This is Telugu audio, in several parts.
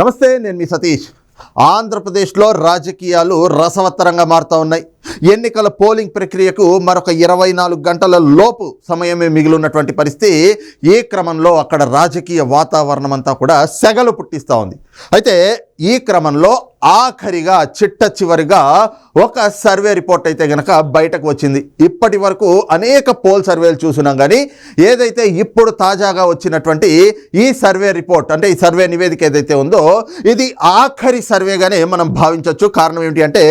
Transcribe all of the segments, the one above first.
నమస్తే, నేను మీ సతీష్. ఆంధ్రప్రదేశ్లో రాజకీయాలు రసవత్తరంగా మారుతూ ఉన్నాయి. ఎన్నికల పోలింగ్ ప్రక్రియకు మరొక 24 గంటల లోపు సమయమే మిగిలినటువంటి పరిస్థితి. ఈ క్రమంలో అక్కడ రాజకీయ వాతావరణం అంతా కూడా సెగలు పుట్టిస్తూ ఉంది. అయితే ఈ క్రమంలో ఆఖరిగా చిట్ట చివరిగా ఒక సర్వే రిపోర్ట్ అయితే కనుక బయటకు వచ్చింది. ఇప్పటి వరకు అనేక పోల్ సర్వేలు చూసినాం, కానీ ఏదైతే ఇప్పుడు తాజాగా వచ్చినటువంటి ఈ సర్వే రిపోర్ట్, అంటే ఈ సర్వే నివేదిక ఏదైతే ఉందో, ఇది ఆఖరి సర్వేగానే మనం భావించవచ్చు. కారణం ఏమిటి అంటే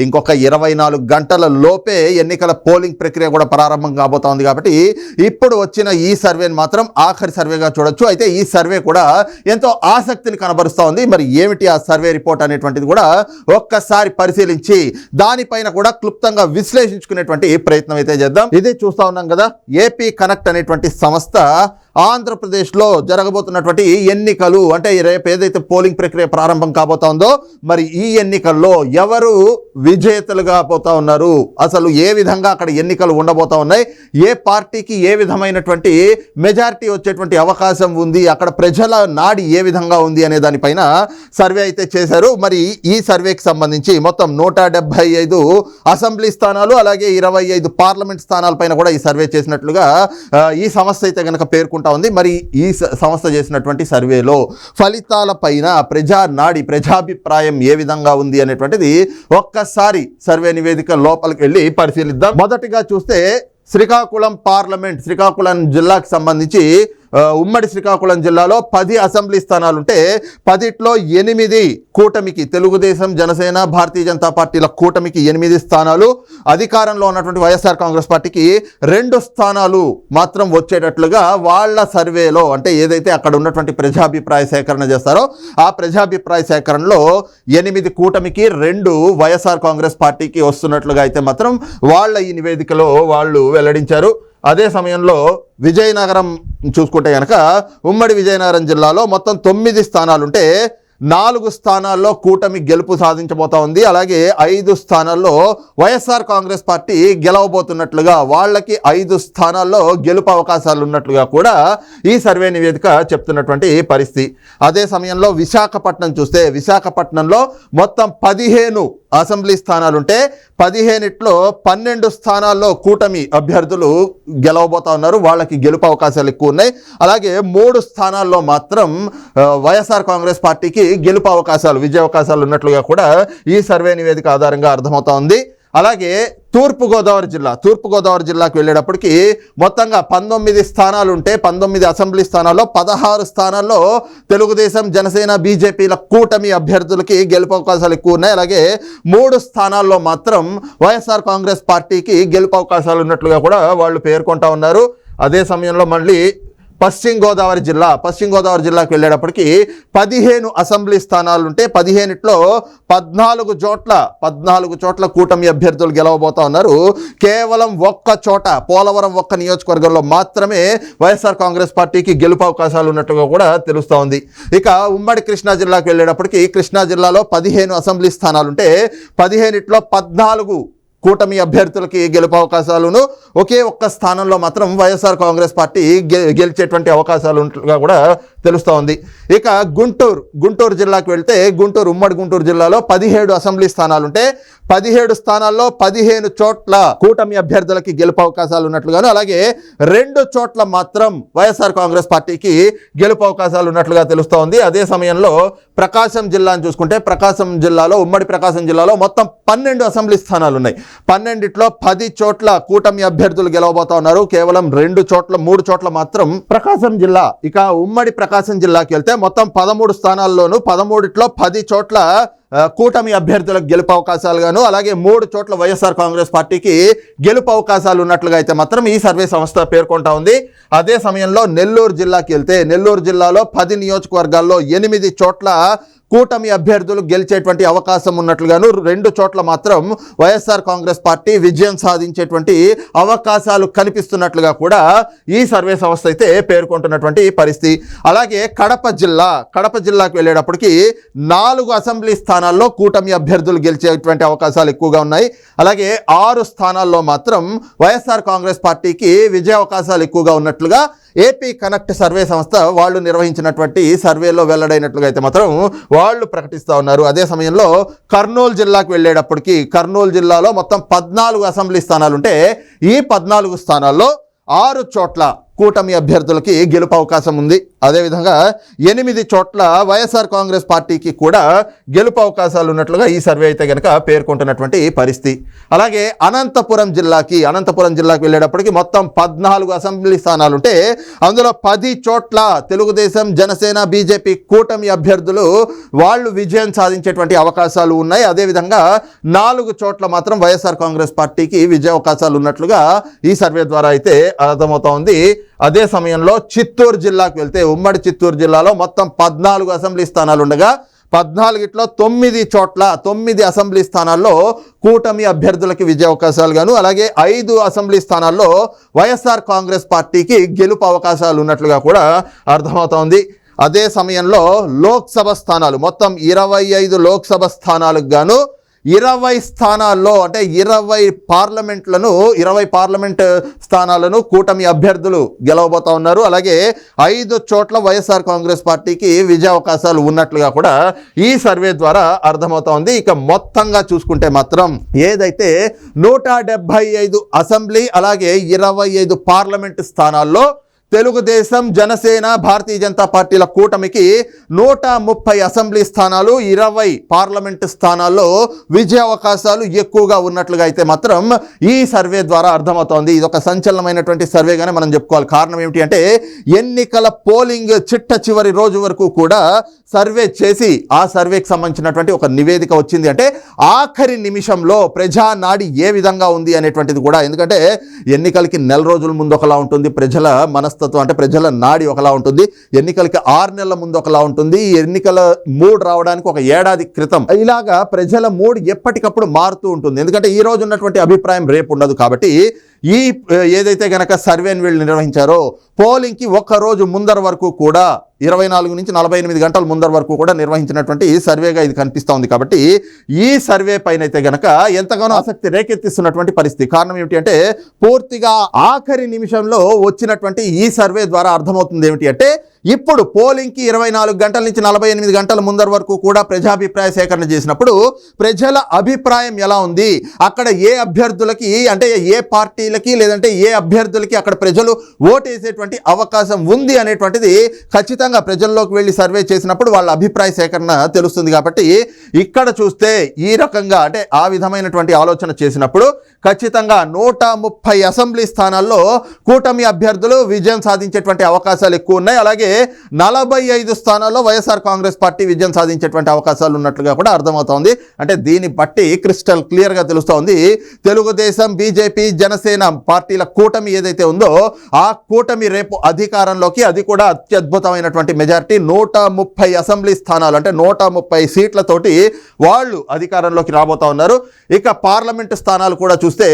ఇంకొక 24 గంటల లోపే ఎన్నికల పోలింగ్ ప్రక్రియ కూడా ప్రారంభం కాబోతా ఉంది. కాబట్టి ఇప్పుడు వచ్చిన ఈ సర్వేని మాత్రం ఆఖరి సర్వేగా చూడొచ్చు. అయితే ఈ సర్వే కూడా ఎంతో ఆసక్తిని కనబరుస్తూ ఉంది. మరి ఏమిటి ఆ సర్వే రిపోర్ట్ అనేటువంటిది కూడా ఒక్కసారి పరిశీలించి దానిపైన కూడా క్లుప్తంగా విశ్లేషించుకునేటువంటి ప్రయత్నం అయితే చేద్దాం. ఇది చూస్తా ఉన్నాం కదా, ఏపీ కనెక్ట్ అనేటువంటి సంస్థ ఆంధ్రప్రదేశ్లో జరగబోతున్నటువంటి ఎన్నికలు, అంటే రేపు ఏదైతే పోలింగ్ ప్రక్రియ ప్రారంభం కాబోతా ఉందో, మరి ఈ ఎన్నికల్లో ఎవరు విజేతలుగా పోతా ఉన్నారు, అసలు ఏ విధంగా అక్కడ ఎన్నికలు ఉండబోతా ఉన్నాయి, ఏ పార్టీకి ఏ విధమైనటువంటి మెజారిటీ వచ్చేటువంటి అవకాశం ఉంది, అక్కడ ప్రజల నాడి ఏ విధంగా ఉంది అనే దానిపైన సర్వే అయితే చేశారు. మరి ఈ సర్వేకి సంబంధించి మొత్తం 175 అసెంబ్లీ స్థానాలు, అలాగే 25 పార్లమెంట్ స్థానాలపైన కూడా ఈ సర్వే చేసినట్లుగా ఈ సంస్థ అయితే కనుక పేర్కొంటా ఉంది. మరి ఈ సంస్థ చేసినటువంటి సర్వేలో ఫలితాలపైన ప్రజాభిప్రాయం ఏ విధంగా ఉంది అనేటువంటిది ఒక్కసారి సర్వే నివేదిక లోపలికి వెళ్ళి పరిశీలిద్దాం. మొదటిగా చూస్తే శ్రీకాకుళం పార్లమెంట్, శ్రీకాకుళం జిల్లాకు సంబంధించి ఉమ్మడి శ్రీకాకుళం జిల్లాలో 10 అసెంబ్లీ స్థానాలుంటే 10లో 8 కూటమికి, తెలుగుదేశం, జనసేన, భారతీయ జనతా పార్టీల కూటమికి 8 స్థానాలు, అధికారంలో ఉన్నటువంటి వైఎస్ఆర్ కాంగ్రెస్ పార్టీకి 2 స్థానాలు మాత్రం వచ్చేటట్లుగా వాళ్ళ సర్వేలో, అంటే ఏదైతే అక్కడ ఉన్నటువంటి ప్రజాభిప్రాయ సేకరణ చేస్తారో ఆ ప్రజాభిప్రాయ సేకరణలో 8 కూటమికి, 2 వైఎస్ఆర్ కాంగ్రెస్ పార్టీకి వస్తున్నట్లుగా అయితే మాత్రం వాళ్ళ ఈ నివేదికలో వాళ్ళు వెల్లడించారు. అదే సమయంలో విజయనగరం చూసుకుంటే కనుక ఉమ్మడి విజయనగరం జిల్లాలో మొత్తం 9 స్థానాలుంటే 4 స్థానాల్లో కూటమి గెలుపు సాధించబోతా ఉంది. అలాగే 5 స్థానాల్లో వైఎస్ఆర్ కాంగ్రెస్ పార్టీ గెలవబోతున్నట్లుగా, వాళ్ళకి 5 స్థానాల్లో గెలుపు అవకాశాలు ఉన్నట్లుగా కూడా ఈ సర్వే నివేదిక చెప్తున్నటువంటి పరిస్థితి. అదే సమయంలో విశాఖపట్నం చూస్తే, విశాఖపట్నంలో మొత్తం 15 అసెంబ్లీ స్థానాలుంటే 15లో 12 స్థానాల్లో కూటమి అభ్యర్థులు గెలవబోతా ఉన్నారు, వాళ్ళకి గెలుపు అవకాశాలు ఎక్కువ ఉన్నాయి. అలాగే 3 స్థానాల్లో మాత్రం వైఎస్ఆర్ కాంగ్రెస్ పార్టీకి గెలుపు అవకాశాలు, విజయ అవకాశాలు ఉన్నట్లుగా కూడా ఈ సర్వే నివేదిక ఆధారంగా అర్థమవుతా ఉంది. అలాగే తూర్పుగోదావరి జిల్లాకు వెళ్ళేటప్పటికి మొత్తంగా 19 స్థానాలుంటే 19 అసెంబ్లీ స్థానాల్లో 16 స్థానాల్లో తెలుగుదేశం, జనసేన, బీజేపీల కూటమి అభ్యర్థులకి గెలుపు అవకాశాలు ఎక్కువ ఉన్నాయి. అలాగే 3 స్థానాల్లో మాత్రం వైఎస్ఆర్ కాంగ్రెస్ పార్టీకి గెలుపు అవకాశాలు ఉన్నట్లుగా కూడా వాళ్ళు పేర్కొంటా ఉన్నారు. అదే సమయంలో మళ్ళీ పశ్చిమ గోదావరి జిల్లాకు వెళ్ళేటప్పటికి 15 అసెంబ్లీ స్థానాలుంటే 15లో 14 చోట్ల కూటమి అభ్యర్థులు గెలవబోతా ఉన్నారు. కేవలం ఒక్క చోట, పోలవరం ఒక్క నియోజకవర్గంలో మాత్రమే వైఎస్ఆర్ కాంగ్రెస్ పార్టీకి గెలుపు అవకాశాలు ఉన్నట్టుగా కూడా తెలుస్తూ ఉంది. ఇక ఉమ్మడి కృష్ణా జిల్లాకు వెళ్ళేటప్పటికి కృష్ణా జిల్లాలో 15 అసెంబ్లీ స్థానాలుంటే 15లో 14 కూటమి అభ్యర్థులకి గెలుపు అవకాశాలను, ఒకే ఒక్క స్థానంలో మాత్రం వైఎస్ఆర్ కాంగ్రెస్ పార్టీ గెలిచేటువంటి అవకాశాలు ఉన్నట్లుగా కూడా తెలుస్తూ ఉంది. ఇక గుంటూరు జిల్లాకు వెళ్తే ఉమ్మడి గుంటూరు జిల్లాలో 17 అసెంబ్లీ స్థానాలుంటే 17 స్థానాల్లో 15 చోట్ల కూటమి అభ్యర్థులకి గెలుపు అవకాశాలు ఉన్నట్లుగాను, అలాగే 2 చోట్ల మాత్రం వైఎస్ఆర్ కాంగ్రెస్ పార్టీకి గెలుపు అవకాశాలు ఉన్నట్లుగా తెలుస్తూ ఉంది. అదే సమయంలో ప్రకాశం జిల్లాను చూసుకుంటే ఉమ్మడి ప్రకాశం జిల్లాలో మొత్తం 12 అసెంబ్లీ స్థానాలు ఉన్నాయి. 12లో 10 చోట్ల కూటమి అభ్యర్థులు గెలవబోతా ఉన్నారు. కేవలం 3 చోట్ల మాత్రం ప్రకాశం జిల్లా. ఇక ఉమ్మడి ప్రకాశం జిల్లాకి వెళ్తే మొత్తం 13 స్థానాల్లోనూ 13లో 10 చోట్ల కూటమి అభ్యర్థులకు గెలుపు అవకాశాలు గాను, అలాగే 3 చోట్ల వైఎస్ఆర్ కాంగ్రెస్ పార్టీకి గెలుపు అవకాశాలు ఉన్నట్లుగా అయితే మాత్రం ఈ సర్వే సంస్థ పేర్కొంటా ఉంది. అదే సమయంలో నెల్లూరు జిల్లాకి వెళ్తే నెల్లూరు జిల్లాలో 10 నియోజకవర్గాల్లో 8 చోట్ల కూటమి అభ్యర్థులు గెలిచేటువంటి అవకాశం ఉన్నట్లుగాను, 2 చోట్ల మాత్రం వైఎస్ఆర్ కాంగ్రెస్ పార్టీ విజయం సాధించేటువంటి అవకాశాలు కనిపిస్తున్నట్లుగా కూడా ఈ సర్వే సంస్థ అయితే పేర్కొంటున్నటువంటి పరిస్థితి. అలాగే కడప జిల్లాకు వెళ్ళేటప్పటికి 4 అసెంబ్లీ స్థానాల్లో కూటమి అభ్యర్థులు గెలిచేటువంటి అవకాశాలు ఎక్కువగా ఉన్నాయి. అలాగే 6 స్థానాల్లో మాత్రం వైఎస్ఆర్ కాంగ్రెస్ పార్టీకి విజయ అవకాశాలు ఎక్కువగా ఉన్నట్లుగా ఏపీ కనెక్ట్ సర్వే సంస్థ వాళ్ళు నిర్వహించినటువంటి సర్వేలో వెల్లడైనట్లుగా అయితే మాత్రం వాళ్ళు ప్రకటిస్తూ ఉన్నారు. అదే సమయంలో కర్నూలు జిల్లాకు వెళ్ళేటప్పటికి కర్నూలు జిల్లాలో మొత్తం 14 అసెంబ్లీ స్థానాలుంటే ఈ 14 స్థానాల్లో 6 చోట్ల కూటమి అభ్యర్థులకి గెలుపు అవకాశం ఉంది. అదేవిధంగా 8 చోట్ల వైఎస్ఆర్ కాంగ్రెస్ పార్టీకి కూడా గెలుపు అవకాశాలు ఉన్నట్లుగా ఈ సర్వే అయితే కనుక పేర్కొంటున్నటువంటి పరిస్థితి. అలాగే అనంతపురం జిల్లాకి వెళ్ళేటప్పటికి మొత్తం 14 అసెంబ్లీ స్థానాలుంటే అందులో 10 చోట్ల తెలుగుదేశం, జనసేన, బీజేపీ కూటమి అభ్యర్థులు వాళ్ళు విజయం సాధించేటువంటి అవకాశాలు ఉన్నాయి. అదేవిధంగా 4 చోట్ల మాత్రం వైఎస్ఆర్ కాంగ్రెస్ పార్టీకి విజయ అవకాశాలు ఉన్నట్లుగా ఈ సర్వే ద్వారా అయితే అర్థమవుతోంది. అదే సమయంలో చిత్తూరు జిల్లాకు వెళ్తే ఉమ్మడి చిత్తూరు జిల్లాలో మొత్తం 14 అసెంబ్లీ స్థానాలు ఉండగా 14లో 9 చోట్ల 9 అసెంబ్లీ స్థానాల్లో కూటమి అభ్యర్థులకి విజయ అవకాశాలు గాను, అలాగే 5 అసెంబ్లీ స్థానాల్లో వైఎస్ఆర్ కాంగ్రెస్ పార్టీకి గెలుపు అవకాశాలు ఉన్నట్లుగా కూడా అర్థమవుతోంది. అదే సమయంలో లోక్సభ స్థానాలు మొత్తం 25 లోక్సభ స్థానాలకు గాను 20 స్థానాల్లో అంటే 20 పార్లమెంట్ స్థానాలను కూటమి అభ్యర్థులు గెలవబోతా ఉన్నారు. అలాగే 5 చోట్ల వైఎస్ఆర్ కాంగ్రెస్ పార్టీకి విజయ అవకాశాలు ఉన్నట్లుగా కూడా ఈ సర్వే ద్వారా అర్థమవుతా ఉంది. ఇక మొత్తంగా చూసుకుంటే మాత్రం ఏదైతే 175 అసెంబ్లీ అలాగే 25 పార్లమెంట్ స్థానాల్లో తెలుగుదేశం, జనసేన, భారతీయ జనతా పార్టీల కూటమికి 130 అసెంబ్లీ స్థానాలు, 20 పార్లమెంటు స్థానాల్లో విజయ అవకాశాలు ఎక్కువగా ఉన్నట్లుగా అయితే మాత్రం ఈ సర్వే ద్వారా అర్థమవుతోంది. ఇది ఒక సంచలనమైనటువంటి సర్వేగానే మనం చెప్పుకోవాలి. కారణం ఏమిటి అంటే ఎన్నికల పోలింగ్ చిట్ట చివరి రోజు వరకు కూడా సర్వే చేసి ఆ సర్వేకి సంబంధించినటువంటి ఒక నివేదిక వచ్చింది. అంటే ఆఖరి నిమిషంలో ప్రజా నాడి ఏ విధంగా ఉంది అనేటువంటిది కూడా, ఎందుకంటే ఎన్నికలకి నెల రోజుల ముందు ఒకలా ఉంటుంది ప్రజల మనస్తత్వం, అంటే ప్రజల నాడి ఒకలా ఉంటుంది, ఎన్నికలకి 6 నెలల ముందు ఒకలా ఉంటుంది, ఎన్నికల మూడ్ రావడానికి ఒక ఏడాది క్రితం ఇలాగా ప్రజల మూడ్ ఎప్పటికప్పుడు మారుతూ ఉంటుంది. ఎందుకంటే ఈ రోజు ఉన్నటువంటి అభిప్రాయం రేపు ఉండదు. కాబట్టి ఈ ఏదైతే గనక సర్వేని వీళ్ళు నిర్వహించారో పోలింగ్కి ఒక్క రోజు ముందర వరకు కూడా 24 నుంచి 48 గంటల ముందర వరకు కూడా నిర్వహించినటువంటి ఈ సర్వేగా ఇది కనిపిస్తూ ఉంది. కాబట్టి ఈ సర్వే పైన అయితే గనక ఎంతగానో ఆసక్తి రేకెత్తిస్తున్నటువంటి పరిస్థితి. కారణం ఏమిటి అంటే పూర్తిగా ఆఖరి నిమిషంలో వచ్చినటువంటి ఈ సర్వే ద్వారా అర్థమవుతుంది ఏమిటి అంటే ఇప్పుడు పోలింగ్కి 24 గంటల నుంచి 48 గంటల ముందర వరకు కూడా ప్రజాభిప్రాయ సేకరణ చేసినప్పుడు ప్రజల అభిప్రాయం ఎలా ఉంది, అక్కడ ఏ అభ్యర్థులకి అంటే ఏ పార్టీలకి లేదంటే ఏ అభ్యర్థులకి అక్కడ ప్రజలు ఓటేసేటువంటి అవకాశం ఉంది అనేటువంటిది ఖచ్చితంగా ప్రజల్లోకి వెళ్ళి సర్వే చేసినప్పుడు వాళ్ళ అభిప్రాయ సేకరణ తెలుస్తుంది. కాబట్టి ఇక్కడ చూస్తే ఈ రకంగా అంటే ఆ విధమైనటువంటి ఆలోచన చేసినప్పుడు ఖచ్చితంగా 130 అసెంబ్లీ స్థానాల్లో కూటమి అభ్యర్థులు విజయం సాధించేటువంటి అవకాశాలు ఎక్కువ ఉన్నాయి. అలాగే 45 స్థానాల్లో వైఎస్ఆర్ కాంగ్రెస్ పార్టీ విజయం సాధించేటువంటి అవకాశాలు ఉన్నట్లుగా కూడా అర్థమవుతోంది. అంటే దీన్ని బట్టి క్రిస్టల్ క్లియర్గా తెలుస్తోంది తెలుగుదేశం, బీజేపీ, జనసేన పార్టీల కూటమి ఏదైతే ఉందో ఆ కూటమి రేపు అధికారంలోకి, అది కూడా అత్యద్భుతమైనటువంటి మెజారిటీ 130 అసెంబ్లీ స్థానాలు అంటే 130 సీట్లతోటి వాళ్ళు అధికారంలోకి రాబోతా ఉన్నారు. ఇక పార్లమెంటు స్థానాలు కూడా చూస్తే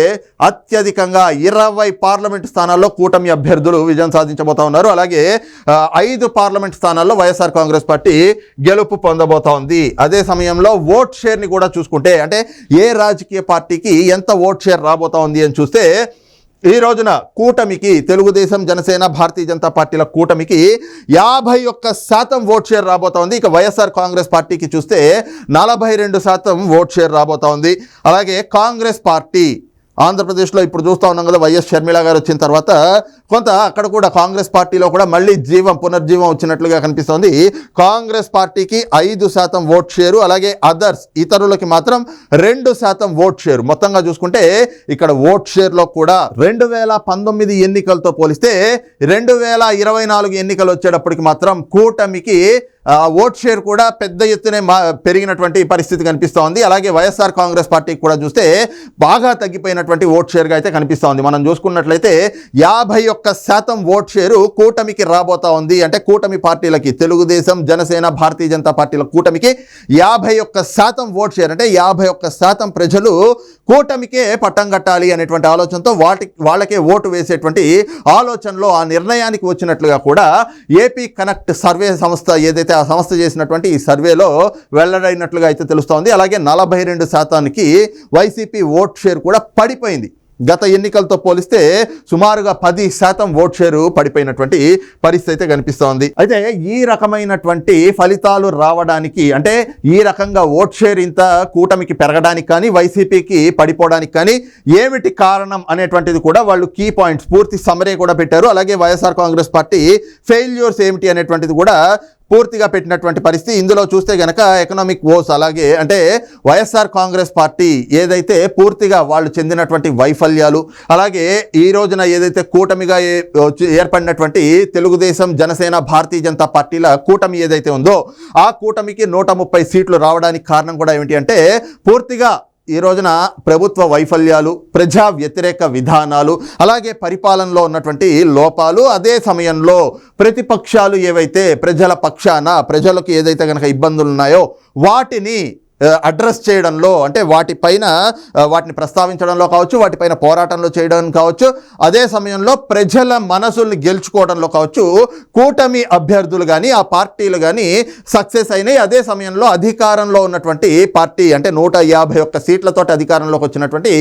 అత్యధికంగా 20 పార్లమెంటు స్థానాల్లో కూటమి అభ్యర్థులు విజయం సాధించబోతా ఉన్నారు. అలాగే 5 పార్లమెంట్ స్థానాల్లో వైఎస్ఆర్ కాంగ్రెస్ పార్టీ గెలుపు పొందబోతా ఉంది. అదే సమయంలో ఓట్ షేర్ని కూడా చూసుకుంటే అంటే ఏ రాజకీయ పార్టీకి ఎంత ఓట్ షేర్ రాబోతా ఉంది అని చూస్తే ఈ రోజున కూటమికి తెలుగుదేశం, జనసేన, భారతీయ జనతా పార్టీల కూటమికి 51% ఓట్ షేర్ రాబోతా ఉంది. ఇక వైఎస్ఆర్ కాంగ్రెస్ పార్టీకి చూస్తే 42% ఓట్ షేర్ రాబోతా ఉంది. అలాగే కాంగ్రెస్ పార్టీ ఆంధ్రప్రదేశ్లో ఇప్పుడు చూస్తూ ఉన్నాం కదా, వైఎస్ షర్మిల గారు వచ్చిన తర్వాత కొంత అక్కడ కూడా కాంగ్రెస్ పార్టీలో కూడా మళ్ళీ పునర్జీవం వచ్చినట్లుగా కనిపిస్తోంది. కాంగ్రెస్ పార్టీకి 5% ఓట్ షేరు, అలాగే ఇతరులకి మాత్రం 2% ఓట్ షేరు. మొత్తంగా చూసుకుంటే ఇక్కడ ఓట్ షేర్లో కూడా 2019 ఎన్నికలతో పోలిస్తే 2024 ఎన్నికలు వచ్చేటప్పటికి మాత్రం కూటమికి ఓట్ షేర్ కూడా పెద్ద ఎత్తునే పెరిగినటువంటి పరిస్థితి కనిపిస్తూ ఉంది. అలాగే వైఎస్ఆర్ కాంగ్రెస్ పార్టీకి కూడా చూస్తే బాగా తగ్గిపోయినటువంటి ఓట్ షేర్గా అయితే కనిపిస్తూ ఉంది. మనం చూసుకున్నట్లయితే 51% ఓట్ షేరు కూటమికి రాబోతా ఉంది. అంటే కూటమి పార్టీలకి తెలుగుదేశం, జనసేన, భారతీయ జనతా పార్టీల కూటమికి 51% ఓట్ షేర్ అంటే 51% ప్రజలు కూటమికే పట్టం కట్టాలి అనేటువంటి ఆలోచనతో వాళ్ళకే ఓటు వేసేటువంటి ఆలోచనలో ఆ నిర్ణయానికి వచ్చినట్లుగా కూడా ఏపీ కనెక్ట్ సర్వే సంస్థ ఏదైతే ఆ సంస్థ చేసినటువంటి ఈ సర్వేలో వెల్లడైనట్లుగా అయితే తెలుస్తోంది. అలాగే 42%కి వైసీపీ ఓట్ షేర్ కూడా పడిపోయింది. గత ఎన్నికలతో పోలిస్తే సుమారుగా 10% ఓట్ షేరు పడిపోయినటువంటి పరిస్థితి అయితే కనిపిస్తోంది. అయితే ఈ రకమైనటువంటి ఫలితాలు రావడానికి, అంటే ఈ రకంగా ఓట్ షేర్ ఇంత కూటమికి పెరగడానికి కానీ వైసీపీకి పడిపోవడానికి కానీ ఏమిటి కారణం అనేటువంటిది కూడా వాళ్ళు కీ పాయింట్స్ పూర్తి సమరీ కూడా పెట్టారు. అలాగే వైఎస్ఆర్ కాంగ్రెస్ పార్టీ ఫెయిల్యూర్స్ ఏమిటి అనేటువంటిది కూడా పూర్తిగా పెట్టినటువంటి పరిస్థితి. ఇందులో చూస్తే గనక ఎకనామిక్ వోస్, అలాగే అంటే వైఎస్ఆర్ కాంగ్రెస్ పార్టీ ఏదైతే పూర్తిగా వాళ్ళు చెందినటువంటి వైఫల్యాలు, అలాగే ఈ రోజున ఏదైతే కూటమిగా ఏర్పడినటువంటి తెలుగుదేశం, జనసేన, భారతీయ జనతా పార్టీల కూటమి ఏదైతే ఉందో ఆ కూటమికి 130 సీట్లు రావడానికి కారణం కూడా ఏమిటి అంటే పూర్తిగా ఈ రోజున ప్రభుత్వ వైఫల్యాలు, ప్రజా వ్యతిరేక విధానాలు, అలాగే పరిపాలనలో ఉన్నటువంటి లోపాలు, అదే సమయంలో ప్రతిపక్షాలు ఏవైతే ప్రజల పక్షాన ప్రజలకు ఏదైతే కనుక ఇబ్బందులు ఉన్నాయో వాటిని అడ్రస్ చేయడంలో, అంటే వాటిని ప్రస్తావించడంలో కావచ్చు, వాటిపైన పోరాటంలో చేయడం కావచ్చు, అదే సమయంలో ప్రజల మనసుల్ని గెలుచుకోవడంలో కావచ్చు కూటమి అభ్యర్థులు కానీ ఆ పార్టీలు కానీ సక్సెస్ అయినాయి. అదే సమయంలో అధికారంలో ఉన్నటువంటి పార్టీ, అంటే 151 సీట్లతో అధికారంలోకి వచ్చినటువంటి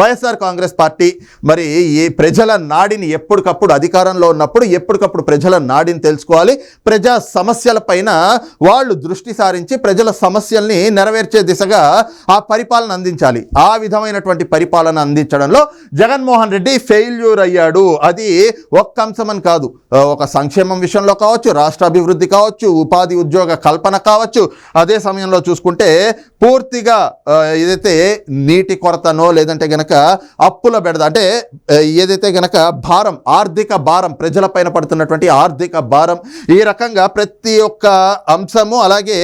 వైఎస్ఆర్ కాంగ్రెస్ పార్టీ మరి ఈ ప్రజల నాడిని ఎప్పటికప్పుడు అధికారంలో ఉన్నప్పుడు ఎప్పటికప్పుడు ప్రజల నాడిని తెలుసుకోవాలి, ప్రజా సమస్యల పైన వాళ్ళు దృష్టి సారించి ప్రజల సమస్యల్ని నెరవేర్చే దిశగా ఆ పరిపాలన అందించాలి. ఆ విధమైనటువంటి పరిపాలన అందించడంలో జగన్మోహన్ రెడ్డి ఫెయిల్యూర్ అయ్యాడు. అది ఒక్క అంశం అని కాదు, ఒక సంక్షేమం విషయంలో కావచ్చు, రాష్ట్ర అభివృద్ధి కావచ్చు, ఉపాధి ఉద్యోగ కల్పన కావచ్చు, అదే సమయంలో చూసుకుంటే పూర్తిగా ఏదైతే నీటి కొరతనో లేదంటే గనక అప్పుల బెడద, అంటే ఏదైతే గనక భారం, ఆర్థిక భారం, ప్రజలపైన పడుతున్నటువంటి ఆర్థిక భారం, ఈ రకంగా ప్రతి ఒక్క అంశము, అలాగే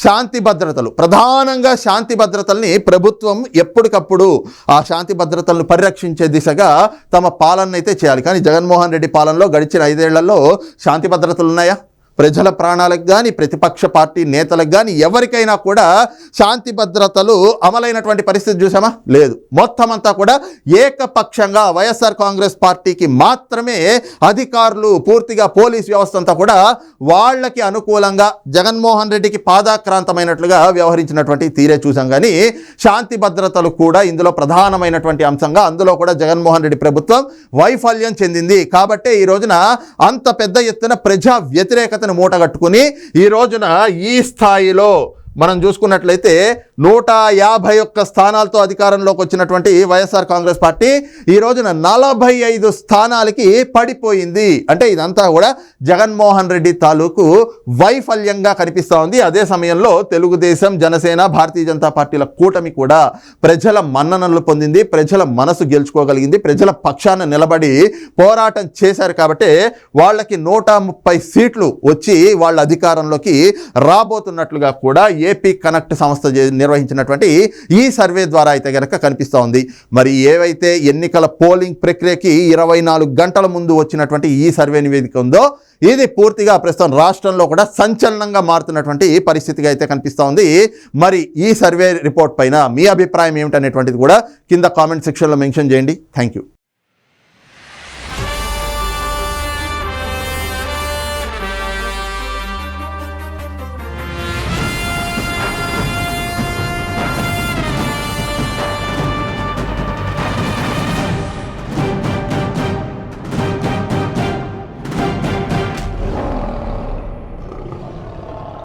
శాంతి భద్రతలు, ప్రధానంగా శాంతి భద్రతల్ని ప్రభుత్వం ఎప్పటికప్పుడు ఆ శాంతి భద్రతలను పరిరక్షించే దిశగా తమ పాలన అయితే చేయాలి. కానీ జగన్మోహన్ రెడ్డి పాలనలో గడిచిన 5 ఏళ్లలో శాంతి భద్రతలు ఉన్నాయా? ప్రజల ప్రాణాలకు కానీ ప్రతిపక్ష పార్టీ నేతలకు కానీ ఎవరికైనా కూడా శాంతి భద్రతలు అమలైనటువంటి పరిస్థితి చూసామా? లేదు. మొత్తం అంతా కూడా ఏకపక్షంగా వైఎస్ఆర్ కాంగ్రెస్ పార్టీకి మాత్రమే అధికారులు, పూర్తిగా పోలీస్ వ్యవస్థ అంతా కూడా వాళ్ళకి అనుకూలంగా జగన్మోహన్ రెడ్డికి పాదాక్రాంతమైనట్లుగా వ్యవహరించినటువంటి తీరే చూసాం. కానీ శాంతి భద్రతలు కూడా ఇందులో ప్రధానమైనటువంటి అంశంగా, అందులో కూడా జగన్మోహన్ రెడ్డి ప్రభుత్వం వైఫల్యం చెందింది. కాబట్టే ఈ రోజున అంత పెద్ద ఎత్తున ప్రజా వ్యతిరేకత మూటగట్టుకుని ఈ రోజున ఈ స్థాయిలో మనం చూసుకున్నట్లయితే 151 స్థానాలతో అధికారంలోకి వచ్చినటువంటి వైఎస్ఆర్ కాంగ్రెస్ పార్టీ ఈ రోజున 45 స్థానాలకి పడిపోయింది. అంటే ఇదంతా కూడా జగన్మోహన్ రెడ్డి తాలూకు వైఫల్యంగా కనిపిస్తూ ఉంది. అదే సమయంలో తెలుగుదేశం, జనసేన, భారతీయ జనతా పార్టీల కూటమి కూడా ప్రజల మన్ననలు పొందింది, ప్రజల మనసు గెలుచుకోగలిగింది, ప్రజల పక్షాన నిలబడి పోరాటం చేశారు. కాబట్టి వాళ్ళకి 130 సీట్లు వచ్చి వాళ్ళ అధికారంలోకి రాబోతున్నట్లుగా కూడా ఏపీ కనెక్ట్ సంస్థ నిర్వహించినటువంటి ఈ సర్వే ద్వారా అయితే గనక కనిపిస్తూ ఉంది. మరి ఏవైతే ఎన్నికల పోలింగ్ ప్రక్రియకి 24 గంటల ముందు వచ్చినటువంటి ఈ సర్వే నివేదిక ఉందో ఇది పూర్తిగా ప్రస్తుతం రాష్ట్రంలో కూడా సంచలనంగా మారుతున్నటువంటి పరిస్థితిగా అయితే కనిపిస్తూ ఉంది. మరి ఈ సర్వే రిపోర్ట్ పైన మీ అభిప్రాయం ఏమిటనేటువంటిది కూడా కింద కామెంట్ సెక్షన్లో మెన్షన్ చేయండి. Thank you.